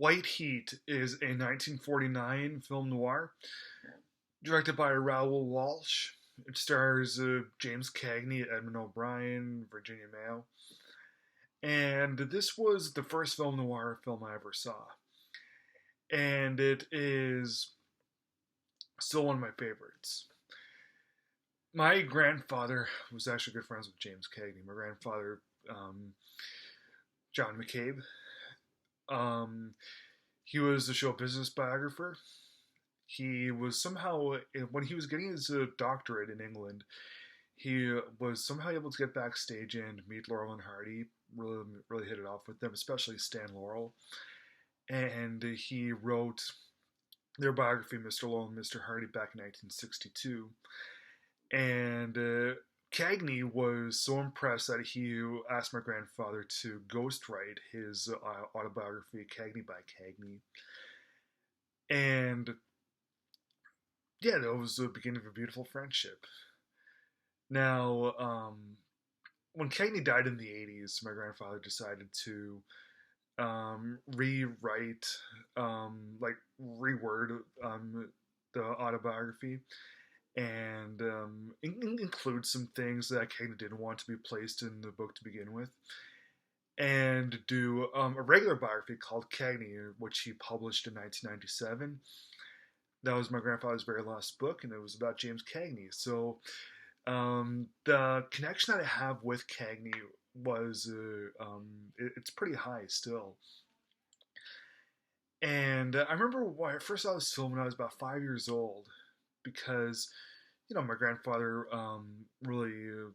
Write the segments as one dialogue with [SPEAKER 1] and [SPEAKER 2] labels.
[SPEAKER 1] White Heat is a 1949 film noir directed by Raoul Walsh. It stars James Cagney, Edmund O'Brien, Virginia Mayo. And this was the first film noir film I ever saw. And it is still one of my favorites. My grandfather was actually good friends with James Cagney. My grandfather, John McCabe, um, he was a show business biographer. He was somehow, when he was getting his doctorate in England, he was somehow able to get backstage and meet Laurel and Hardy. Really, really hit it off with them, especially Stan Laurel. And he wrote their biography, Mr. Laurel and Mr. Hardy, back in 1962. And Cagney was so impressed that he asked my grandfather to ghostwrite his autobiography, Cagney by Cagney. And yeah, that was the beginning of a beautiful friendship. Now, when Cagney died in the 80s, my grandfather decided to rewrite, reword the autobiography and include some things that Cagney didn't want to be placed in the book to begin with, and do a regular biography called Cagney, which he published in 1997. That was my grandfather's very last book, and it was about James Cagney. So the connection that I have with Cagney was it's pretty high still. And I remember when I first saw this film when I was about 5 years old, because my grandfather really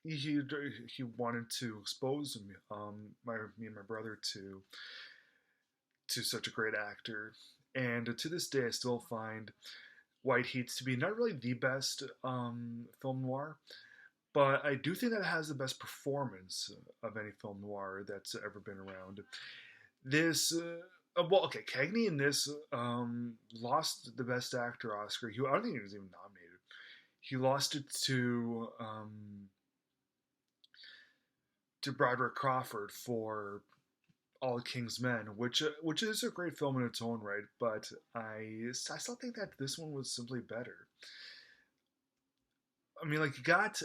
[SPEAKER 1] he he wanted to expose me and my brother to such a great actor, and to this day I still find White Heat to be not really the best film noir, but I do think that it has the best performance of any film noir that's ever been around. This, okay, Cagney in this lost the Best Actor Oscar. I don't think he was even nominated. He lost it to Broderick Crawford for All the King's Men, which is a great film in its own right, but I still think that this one was simply better. I mean, like you got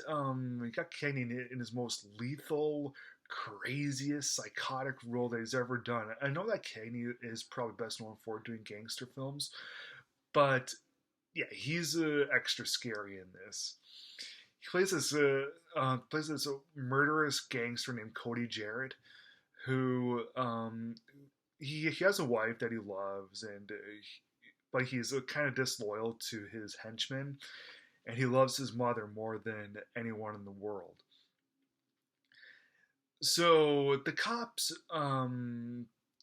[SPEAKER 1] Cagney in his most lethal, craziest, psychotic role that he's ever done. I know that Cagney is probably best known for doing gangster films, but yeah, he's extra scary in this. He plays this murderous gangster named Cody Jarrett, who he has a wife that he loves, and but he's kind of disloyal to his henchmen, and he loves his mother more than anyone in the world. So the cops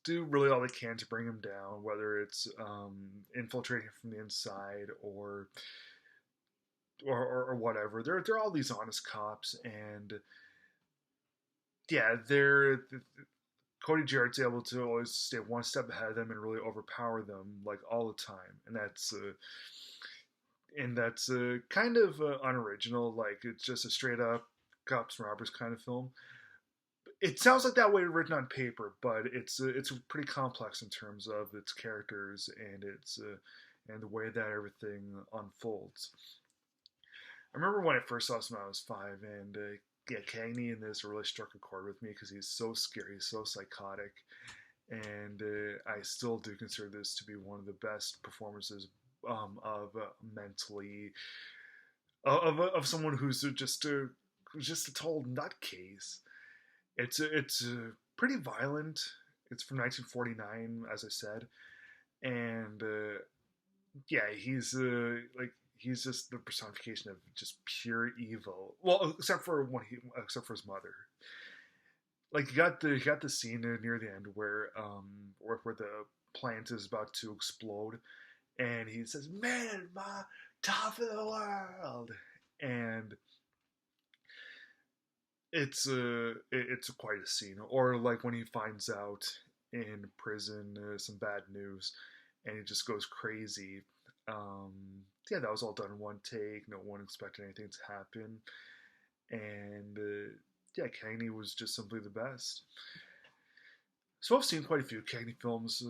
[SPEAKER 1] do really all they can to bring him down, whether it's infiltrating from the inside or whatever. They're all these honest cops, and yeah, Cody Jarrett's able to always stay one step ahead of them and really overpower them like all the time, and that's kind of unoriginal. Like it's just a straight up cops and robbers kind of film. It sounds like that way written on paper, but it's pretty complex in terms of its characters and its and the way that everything unfolds. I remember when I first saw this when I was 5, and yeah, Cagney in this really struck a chord with me because he's so scary, he's so psychotic, and I still do consider this to be one of the best performances of mentally of someone who's just a total nutcase. It's pretty violent. It's from 1949, as I said, and yeah, he's just the personification of just pure evil. Well, except for his mother. Like you got the scene near the end where the plant is about to explode, and he says, "Man, ma, top of the world," and it's quite a scene. Or like when he finds out in prison some bad news, and he just goes crazy. Um, yeah, that was all done in one take. No one expected anything to happen, and yeah, Cagney was just simply the best. So I've seen quite a few Cagney films,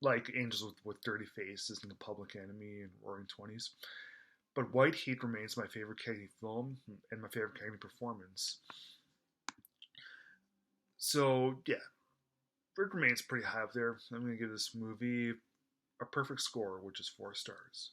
[SPEAKER 1] like Angels with Dirty Faces and The Public Enemy and Roaring Twenties. But White Heat remains my favorite Cagney film and my favorite Cagney performance. So yeah, it remains pretty high up there. I'm going to give this movie a perfect score, which is 4 stars.